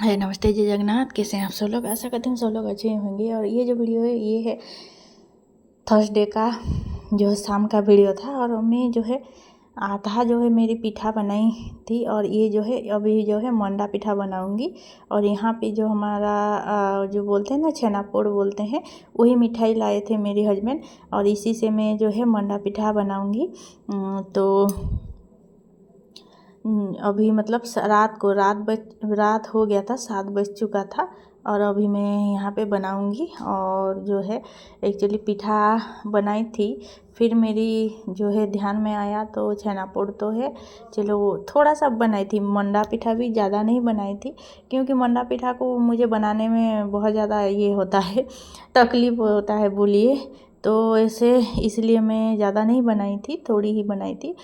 है नमस्ते जय जगन्नाथ। कैसे हैं आप सब लोग? आशा करते हैं सब लोग अच्छे होंगे। और ये जो वीडियो है ये है थर्सडे का जो है शाम का वीडियो था। और मैं जो है आधा जो है मेरी पिठा बनाई थी और ये जो है अभी जो है मंडा पिठा बनाऊंगी। और यहाँ पे जो हमारा जो बोलते हैं ना छेनापोड़ बोलते हैं, वही मिठाई लाए थे मेरे हस्बैंड और इसी से मैं जो है मंडा पिठा बनाऊंगी। तो अभी मतलब रात हो गया था, 7 बज चुका था और अभी मैं यहाँ पे बनाऊँगी। और जो है एक्चुअली पिठा बनाई थी, फिर मेरी जो है ध्यान में आया तो छेनापोड़ तो है, चलो वो थोड़ा सा बनाई थी। मंडा पिठा भी ज़्यादा नहीं बनाई थी क्योंकि मंडा पिठा को मुझे बनाने में बहुत ज़्यादा ये होता है, तकलीफ़ होता है बोलिए। तो ऐसे इसलिए मैं ज़्यादा नहीं बनाई थी, थोड़ी ही बनाई थी।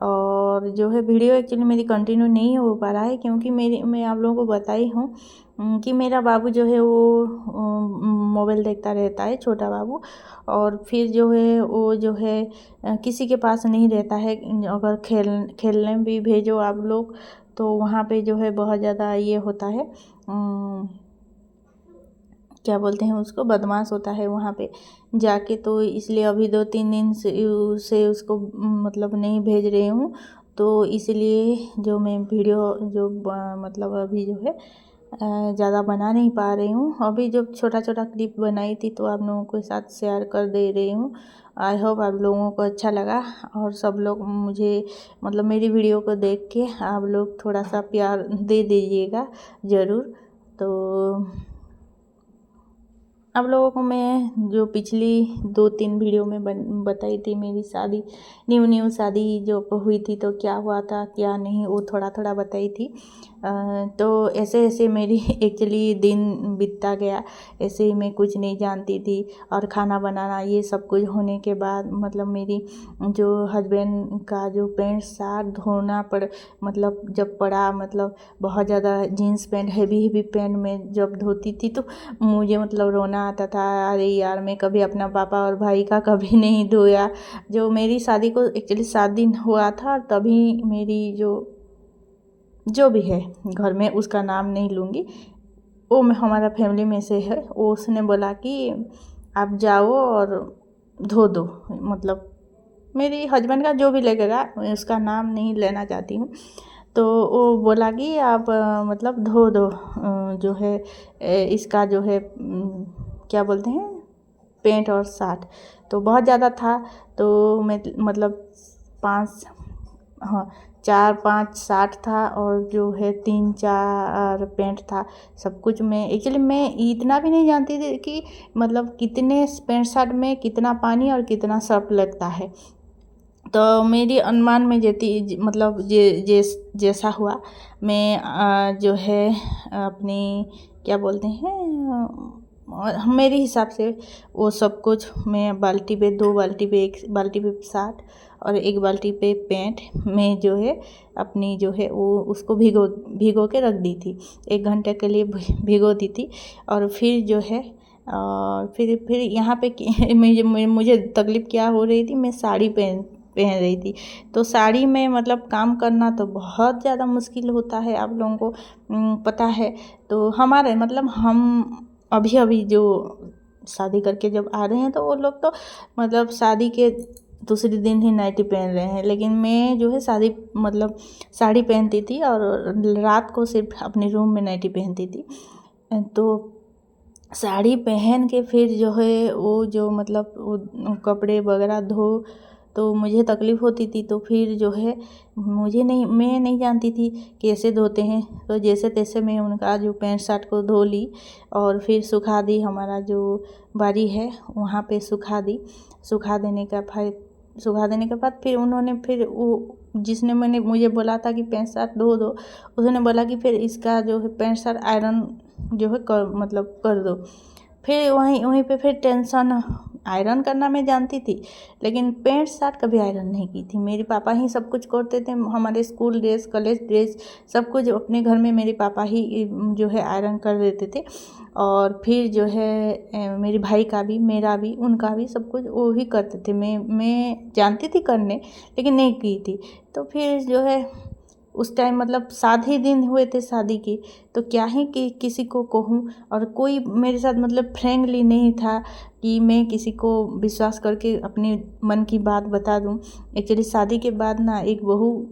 और जो है वीडियो एक्चुअली मेरी कंटिन्यू नहीं हो पा रहा है क्योंकि मैं आप लोगों को बताई हूँ कि मेरा बाबू जो है वो मोबाइल देखता रहता है, छोटा बाबू। और फिर जो है वो जो है किसी के पास नहीं रहता है। अगर खेलने भी भेजो आप लोग तो वहाँ पे जो है बहुत ज़्यादा ये होता है, क्या बोलते हैं उसको, बदमाश होता है वहाँ पे जाके। तो इसलिए अभी 2-3 दिन से उसको मतलब नहीं भेज रही हूँ। तो इसलिए जो मैं वीडियो जो मतलब अभी जो है ज़्यादा बना नहीं पा रही हूँ। अभी जब छोटा छोटा क्लिप बनाई थी तो आप लोगों के साथ शेयर कर दे रही हूँ। आई होप आप लोगों को अच्छा लगा और सब लोग मुझे मतलब मेरी वीडियो को देख के आप लोग थोड़ा सा प्यार दे दीजिएगा ज़रूर। तो आप लोगों को मैं जो पिछली 2-3 वीडियो में बताई थी मेरी शादी, न्यू शादी जो हुई थी तो क्या हुआ था क्या नहीं, वो थोड़ा थोड़ा बताई थी। तो ऐसे ऐसे मेरी एक्चुअली दिन बीतता गया, ऐसे ही मैं कुछ नहीं जानती थी। और खाना बनाना ये सब कुछ होने के बाद मतलब मेरी जो हस्बैंड का जो पैंट शर्ट धोना मतलब जब पड़ा, मतलब बहुत ज़्यादा जीन्स पैंट हैवी पैंट में जब धोती थी तो मुझे मतलब रोना आता था। अरे यार, मैं कभी अपना पापा और भाई का कभी नहीं धोया। जो मेरी शादी को एक्चुअली 7 दिन हुआ था तभी मेरी जो भी है घर में, उसका नाम नहीं लूँगी, वो हमारा फैमिली में से है, वो उसने बोला कि आप जाओ और धो दो। मतलब मेरी हस्बैंड का जो भी लगेगा, मैं उसका नाम नहीं लेना चाहती हूँ। तो वो बोला कि आप मतलब धो दो जो है इसका जो है क्या बोलते हैं, पेंट और साठ। तो बहुत ज़्यादा था तो मैं मतलब 5 हाँ 4-5 साठ था और जो है 3-4 पेंट था। सब कुछ मैं एक्चुअली मैं इतना भी नहीं जानती थी कि मतलब कितने पेंट शर्ट में कितना पानी और कितना सर्फ लगता है। तो मेरी अनुमान में मतलब जैसा हुआ मैं जो है अपनी क्या बोलते हैं मेरे हिसाब से वो सब कुछ मैं बाल्टी पे 2 बाल्टी पे, 1 बाल्टी पे साठ और 1 बाल्टी पे पेंट में जो है अपनी जो है वो उसको भिगो के रख दी थी। 1 घंटे के लिए भिगो दी थी। और फिर जो है और फिर यहाँ पे मुझे तकलीफ़ क्या हो रही थी, मैं साड़ी पहन रही थी। तो साड़ी में मतलब काम करना तो बहुत ज़्यादा मुश्किल होता है, आप लोगों को पता है। तो हमारे मतलब हम अभी जो शादी करके जब आ रहे हैं तो वो लोग तो मतलब शादी के दूसरे दिन ही नाइटी पहन रहे हैं, लेकिन मैं जो है मतलब साड़ी पहनती थी और रात को सिर्फ अपने रूम में नाइटी पहनती थी। तो साड़ी पहन के फिर जो है वो जो मतलब वो कपड़े वगैरह धो तो मुझे तकलीफ़ होती थी। तो फिर जो है मैं नहीं जानती थी कैसे धोते हैं। तो जैसे तैसे मैं उनका जो पैंट शर्ट को धो ली और फिर सुखा दी। हमारा जो बारी है वहाँ पे सुखा दी। सुखा देने के बाद फिर उन्होंने फिर वो जिसने मुझे बोला था कि पैंट शर्ट धो दो, उसने बोला कि फिर इसका जो है पैंट शर्ट आयरन जो है कर दो। फिर वहीं पे फिर टेंशन, आयरन करना मैं जानती थी लेकिन पैंट शर्ट कभी आयरन नहीं की थी। मेरे पापा ही सब कुछ करते थे, हमारे स्कूल ड्रेस, कॉलेज ड्रेस सब कुछ अपने घर में मेरे पापा ही जो है आयरन कर देते थे। और फिर जो है मेरे भाई का भी, मेरा भी, उनका भी सब कुछ वो ही करते थे। मैं जानती थी करने लेकिन नहीं की थी। तो फिर जो है उस टाइम मतलब 7 ही दिन हुए थे शादी के, तो क्या ही कि किसी को कहूँ। और कोई मेरे साथ मतलब फ्रेंकली नहीं था कि मैं किसी को विश्वास करके अपने मन की बात बता दूँ। एक्चुअली शादी के बाद ना एक बहू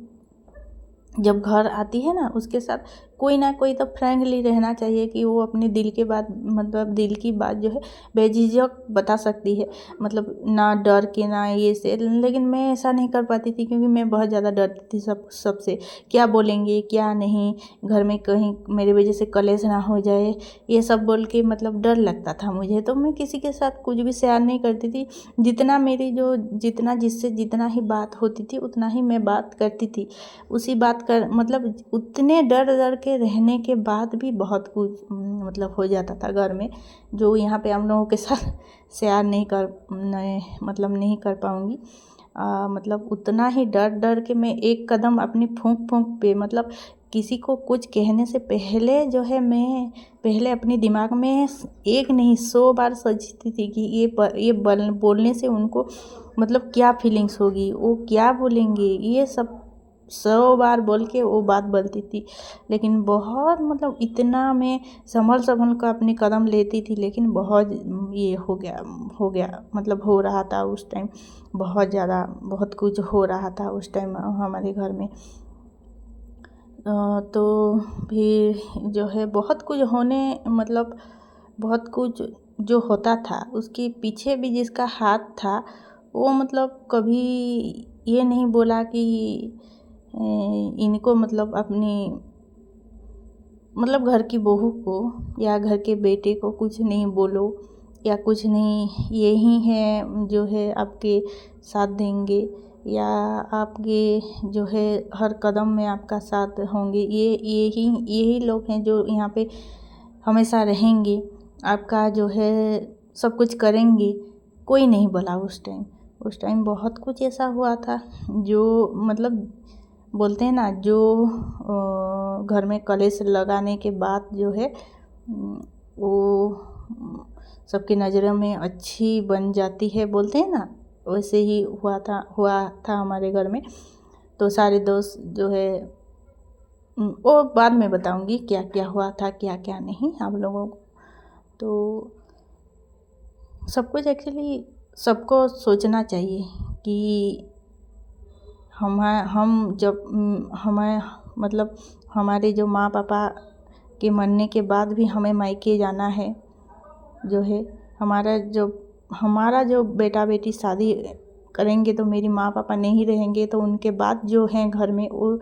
जब घर आती है ना, उसके साथ कोई ना कोई तो फ्रेंकली रहना चाहिए कि वो अपने दिल के बात मतलब दिल की बात जो है बेझिझक बता सकती है, मतलब ना डर के ना ये से। लेकिन मैं ऐसा नहीं कर पाती थी क्योंकि मैं बहुत ज़्यादा डरती थी सबसे, क्या बोलेंगे क्या नहीं, घर में कहीं मेरी वजह से कलेश ना हो जाए, ये सब बोल के मतलब डर लगता था मुझे। तो मैं किसी के साथ कुछ भी शेयर नहीं करती थी। जितना जिससे जितना ही बात होती थी उतना ही मैं बात करती थी। उसी बात कर मतलब उतने डर के रहने के बाद भी बहुत कुछ मतलब हो जाता था घर में, जो यहाँ पे हम लोगों के साथ शेयर नहीं कर पाऊँगी। मतलब उतना ही डर के मैं एक कदम अपनी फूंक पे मतलब किसी को कुछ कहने से पहले जो है मैं पहले अपने दिमाग में एक नहीं 100 बार सोचती थी कि ये बोलने से उनको मतलब क्या फीलिंग्स होगी, वो क्या बोलेंगे, ये सब 100 बार बोल के वो बात बोलती थी। लेकिन बहुत मतलब इतना मैं संभल कर अपने कदम लेती थी, लेकिन बहुत ये हो गया मतलब हो रहा था उस टाइम, बहुत ज़्यादा बहुत कुछ हो रहा था उस टाइम हमारे घर में। तो फिर जो है बहुत कुछ होने मतलब बहुत कुछ जो होता था उसके पीछे भी जिसका हाथ था वो मतलब कभी ये नहीं बोला कि इनको मतलब अपनी मतलब घर की बहू को या घर के बेटे को कुछ नहीं बोलो या कुछ नहीं, यही है जो है आपके साथ देंगे या आपके जो है हर कदम में आपका साथ होंगे, यही लोग हैं जो यहाँ पे हमेशा रहेंगे, आपका जो है सब कुछ करेंगे। कोई नहीं बोला उस टाइम बहुत कुछ ऐसा हुआ था जो मतलब बोलते हैं ना जो घर में कलेश लगाने के बाद जो है वो सबकी नज़रों में अच्छी बन जाती है, बोलते हैं ना, वैसे ही हुआ था हमारे घर में। तो सारे दोस्त जो है वो बाद में बताऊंगी क्या क्या हुआ था क्या क्या नहीं आप लोगों को। तो सब कुछ एक्चुअली सबको सोचना चाहिए कि हम जब हमें मतलब हमारे जो माँ पापा के मरने के बाद भी हमें मायके जाना है, जो है हमारा जो बेटा बेटी शादी करेंगे तो मेरी माँ पापा नहीं रहेंगे, तो उनके बाद जो हैं घर में वो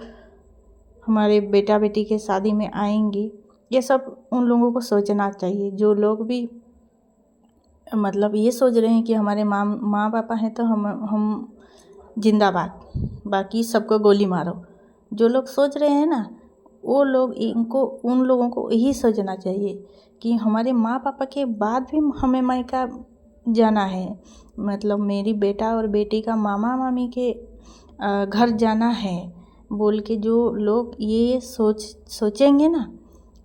हमारे बेटा बेटी के शादी में आएंगे। ये सब उन लोगों को सोचना चाहिए जो लोग भी मतलब ये सोच रहे हैं कि हमारे माँ पापा हैं तो हम जिंदाबाद, बाकी सबको गोली मारो। जो लोग सोच रहे हैं ना वो लोग उन लोगों को यही सोचना चाहिए कि हमारे माँ पापा के बाद भी हमें मायका जाना है, मतलब मेरी बेटा और बेटी का मामा मामी के घर जाना है बोल के जो लोग ये सोचेंगे ना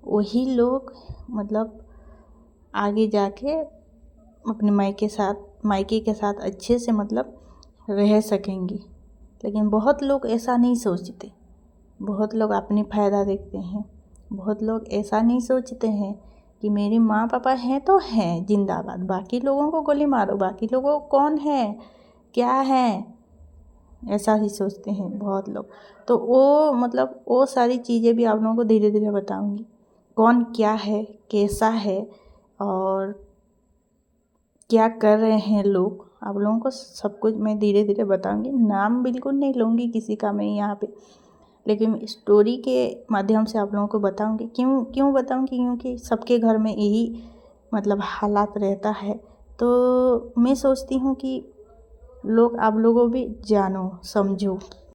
वही लोग मतलब आगे जाके अपने मायके के साथ अच्छे से मतलब रह सकेंगे। लेकिन बहुत लोग ऐसा नहीं सोचते, बहुत लोग अपनी फ़ायदा देखते हैं, बहुत लोग ऐसा नहीं सोचते हैं कि मेरे माँ पापा हैं तो हैं जिंदाबाद, बाकी लोगों को गोली मारो, बाकी लोगों को कौन है क्या है, ऐसा ही सोचते हैं बहुत लोग। तो वो सारी चीज़ें भी आप लोगों को धीरे धीरे बताऊंगी, कौन क्या है कैसा है और क्या कर रहे हैं लोग, आप लोगों को सब कुछ मैं धीरे धीरे बताऊंगी। नाम बिल्कुल नहीं लूँगी किसी का मैं यहाँ पे, लेकिन स्टोरी के माध्यम से आप लोगों को बताऊंगी। क्यों बताऊंगी, क्योंकि सबके घर में यही मतलब हालात रहता है। तो मैं सोचती हूँ कि आप लोगों भी जानो समझो।